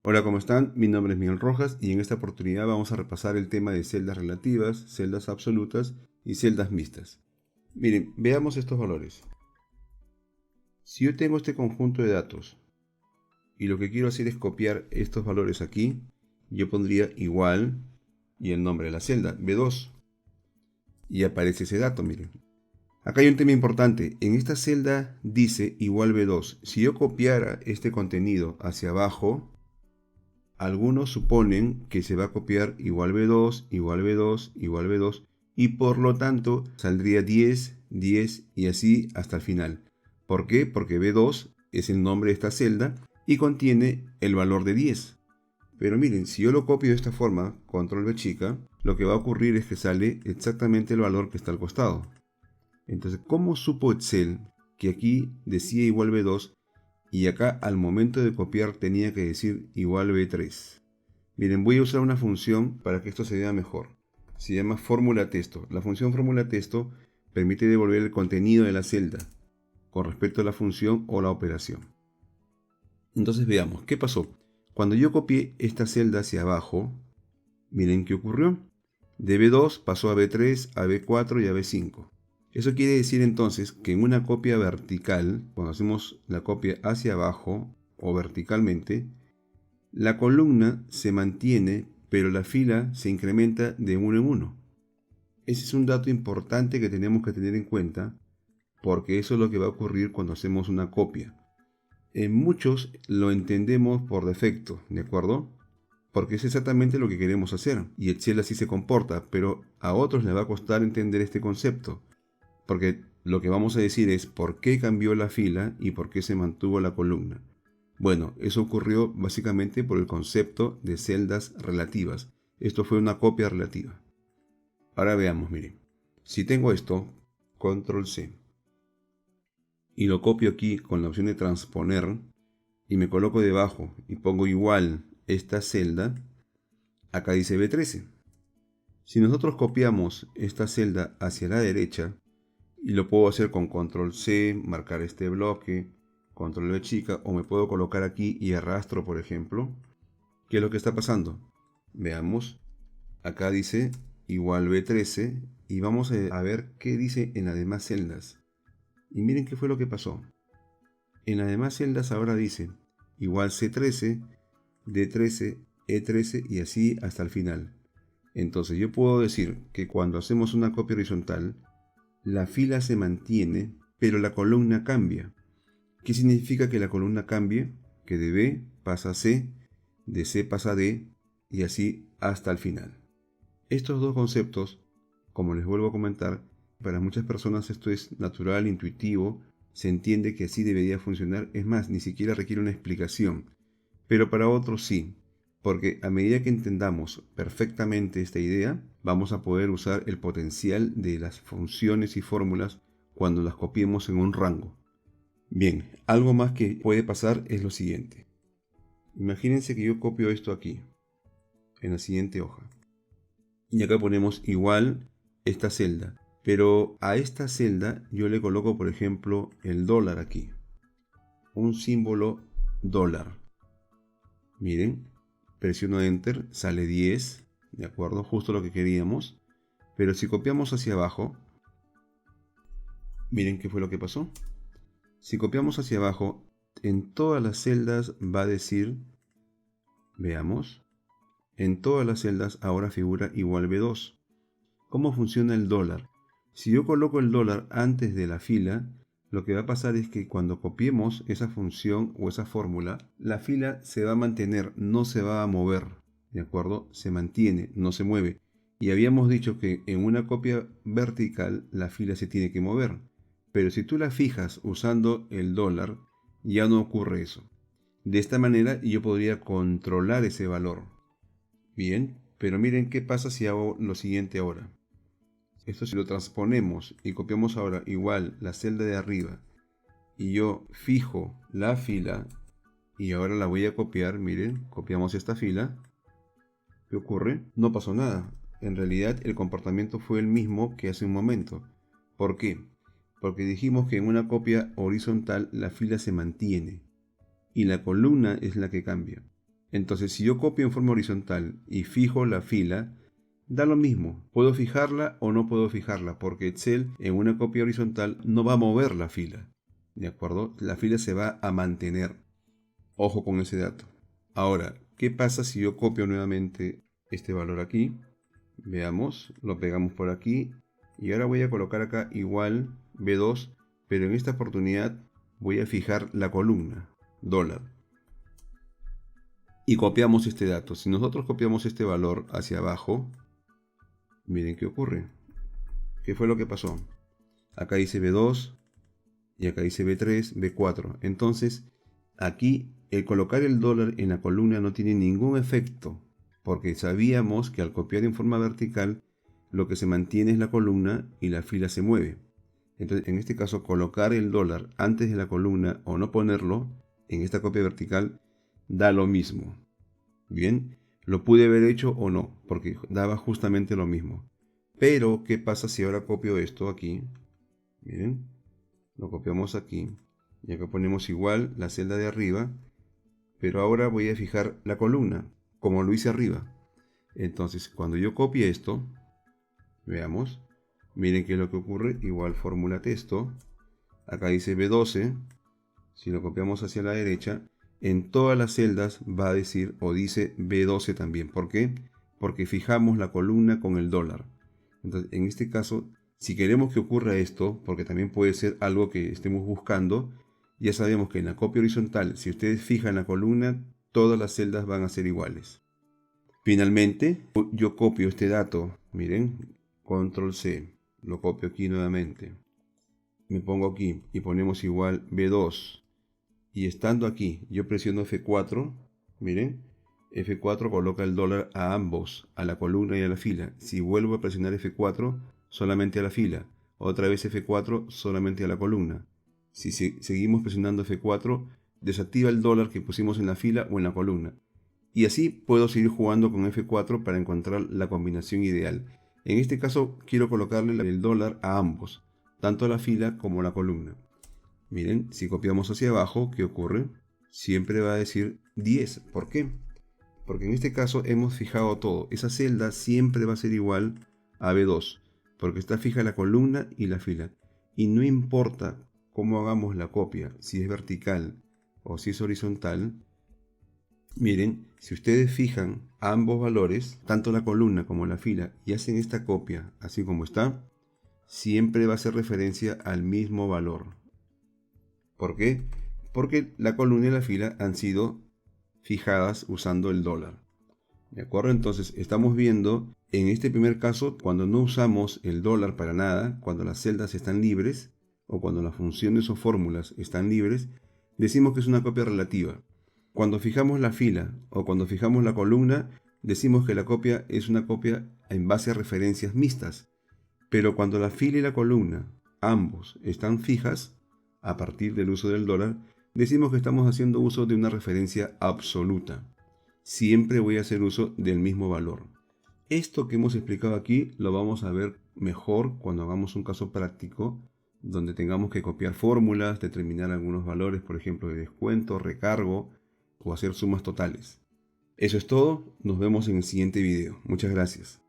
Hola, ¿cómo están? Mi nombre es Miguel Rojas y en esta oportunidad vamos a repasar el tema de celdas relativas, celdas absolutas y celdas mixtas. Miren, veamos estos valores. Si yo tengo este conjunto de datos y lo que quiero hacer es copiar estos valores aquí, yo pondría igual y el nombre de la celda, B2, y aparece ese dato, miren. Acá hay un tema importante. En esta celda dice igual B2. Si yo copiara este contenido hacia abajo, algunos suponen que se va a copiar igual B2, igual B2, igual B2 y por lo tanto saldría 10, 10 y así hasta el final. ¿Por qué? Porque B2 es el nombre de esta celda y contiene el valor de 10. Pero miren, si yo lo copio de esta forma, control V chica, lo que va a ocurrir es que sale exactamente el valor que está al costado. Entonces, ¿cómo supo Excel que aquí decía igual B2 y acá al momento de copiar tenía que decir igual B3? Miren, voy a usar una función para que esto se vea mejor. Se llama fórmula texto. La función fórmula texto permite devolver el contenido de la celda con respecto a la función o la operación. Entonces veamos, ¿qué pasó? Cuando yo copié esta celda hacia abajo, miren qué ocurrió. De B2 pasó a B3, a B4 y a B5. Eso quiere decir entonces que en una copia vertical, cuando hacemos la copia hacia abajo o verticalmente, la columna se mantiene, pero la fila se incrementa de uno en uno. Ese es un dato importante que tenemos que tener en cuenta, porque eso es lo que va a ocurrir cuando hacemos una copia. En muchos lo entendemos por defecto, ¿de acuerdo? Porque es exactamente lo que queremos hacer, y Excel así se comporta, pero a otros les va a costar entender este concepto, porque lo que vamos a decir es por qué cambió la fila y por qué se mantuvo la columna. Bueno, eso ocurrió básicamente por el concepto de celdas relativas. Esto fue una copia relativa. Ahora veamos, miren. Si tengo esto, control C, y lo copio aquí con la opción de transponer, y me coloco debajo y pongo igual esta celda, acá dice B13. Si nosotros copiamos esta celda hacia la derecha, y lo puedo hacer con control C, marcar este bloque, control V chica, o me puedo colocar aquí y arrastro, por ejemplo. ¿Qué es lo que está pasando? Veamos, acá dice igual B13 y vamos a ver qué dice en las demás celdas. Y miren qué fue lo que pasó. En las demás celdas ahora dice igual C13, D13, E13 y así hasta el final. Entonces yo puedo decir que cuando hacemos una copia horizontal, la fila se mantiene, pero la columna cambia. ¿Qué significa que la columna cambie? Que de B pasa a C, de C pasa a D y así hasta el final. Estos dos conceptos, como les vuelvo a comentar, para muchas personas esto es natural, intuitivo, se entiende que así debería funcionar, es más, ni siquiera requiere una explicación, pero para otros sí, porque a medida que entendamos perfectamente esta idea, vamos a poder usar el potencial de las funciones y fórmulas cuando las copiemos en un rango. Bien, algo más que puede pasar es lo siguiente. Imagínense que yo copio esto aquí, en la siguiente hoja. Y acá ponemos igual esta celda. Pero a esta celda yo le coloco, por ejemplo, el dólar aquí. Un símbolo dólar. Miren, presiono Enter, sale 10. ¿De acuerdo? Justo lo que queríamos. Pero si copiamos hacia abajo, miren qué fue lo que pasó. Si copiamos hacia abajo, en todas las celdas va a decir, veamos, en todas las celdas ahora figura igual B2. ¿Cómo funciona el dólar? Si yo coloco el dólar antes de la fila, lo que va a pasar es que cuando copiemos esa función o esa fórmula, la fila se va a mantener, no se va a mover. ¿De acuerdo? Se mantiene, no se mueve. Y habíamos dicho que en una copia vertical la fila se tiene que mover. Pero si tú la fijas usando el dólar, ya no ocurre eso. De esta manera yo podría controlar ese valor. Bien, pero miren qué pasa si hago lo siguiente ahora. Esto si lo transponemos y copiamos ahora igual la celda de arriba y yo fijo la fila y ahora la voy a copiar, miren, copiamos esta fila. ¿Qué ocurre? No pasó nada. En realidad el comportamiento fue el mismo que hace un momento. ¿Por qué? Porque dijimos que en una copia horizontal la fila se mantiene y la columna es la que cambia. Entonces, si yo copio en forma horizontal y fijo la fila, da lo mismo. Puedo fijarla o no puedo fijarla, porque Excel en una copia horizontal no va a mover la fila. ¿De acuerdo? La fila se va a mantener. Ojo con ese dato. Ahora, ¿qué pasa si yo copio nuevamente este valor aquí? Veamos, lo pegamos por aquí. Y ahora voy a colocar acá igual B2, pero en esta oportunidad voy a fijar la columna, dólar. Y copiamos este dato. Si nosotros copiamos este valor hacia abajo, miren qué ocurre. ¿Qué fue lo que pasó? Acá dice B2 y acá dice B3, B4. Entonces, aquí el colocar el dólar en la columna no tiene ningún efecto, porque sabíamos que al copiar en forma vertical, lo que se mantiene es la columna y la fila se mueve. Entonces, en este caso, colocar el dólar antes de la columna o no ponerlo en esta copia vertical da lo mismo. Bien, lo pude haber hecho o no, porque daba justamente lo mismo. Pero, ¿qué pasa si ahora copio esto aquí? Miren, lo copiamos aquí. Y acá ponemos igual la celda de arriba, pero ahora voy a fijar la columna, como lo hice arriba. Entonces, cuando yo copie esto, veamos, miren qué es lo que ocurre. Igual fórmula texto. Acá dice B12. Si lo copiamos hacia la derecha, en todas las celdas va a decir o dice B12 también. ¿Por qué? Porque fijamos la columna con el dólar. Entonces, en este caso, si queremos que ocurra esto, porque también puede ser algo que estemos buscando, ya sabemos que en la copia horizontal, si ustedes fijan la columna, todas las celdas van a ser iguales. Finalmente, yo copio este dato, miren, control C, lo copio aquí nuevamente. Me pongo aquí y ponemos igual B2. Y estando aquí, yo presiono F4, miren, F4 coloca el dólar a ambos, a la columna y a la fila. Si vuelvo a presionar F4, solamente a la fila. Otra vez F4, solamente a la columna. Si seguimos presionando F4, desactiva el dólar que pusimos en la fila o en la columna. Y así puedo seguir jugando con F4 para encontrar la combinación ideal. En este caso, quiero colocarle el dólar a ambos, tanto a la fila como a la columna. Miren, si copiamos hacia abajo, ¿qué ocurre? Siempre va a decir 10. ¿Por qué? Porque en este caso hemos fijado todo. Esa celda siempre va a ser igual a B2, porque está fija la columna y la fila. Y no importa cómo hagamos la copia, si es vertical o si es horizontal. Miren, si ustedes fijan ambos valores, tanto la columna como la fila, y hacen esta copia así como está, siempre va a hacer referencia al mismo valor. ¿Por qué? Porque la columna y la fila han sido fijadas usando el dólar. ¿De acuerdo? Entonces estamos viendo en este primer caso cuando no usamos el dólar para nada, cuando las celdas están libres o cuando las funciones o fórmulas están libres, decimos que es una copia relativa. Cuando fijamos la fila o cuando fijamos la columna, decimos que la copia es una copia en base a referencias mixtas. Pero cuando la fila y la columna, ambos, están fijas, a partir del uso del dólar, decimos que estamos haciendo uso de una referencia absoluta. Siempre voy a hacer uso del mismo valor. Esto que hemos explicado aquí lo vamos a ver mejor cuando hagamos un caso práctico donde tengamos que copiar fórmulas, determinar algunos valores, por ejemplo, de descuento, recargo o hacer sumas totales. Eso es todo, nos vemos en el siguiente video. Muchas gracias.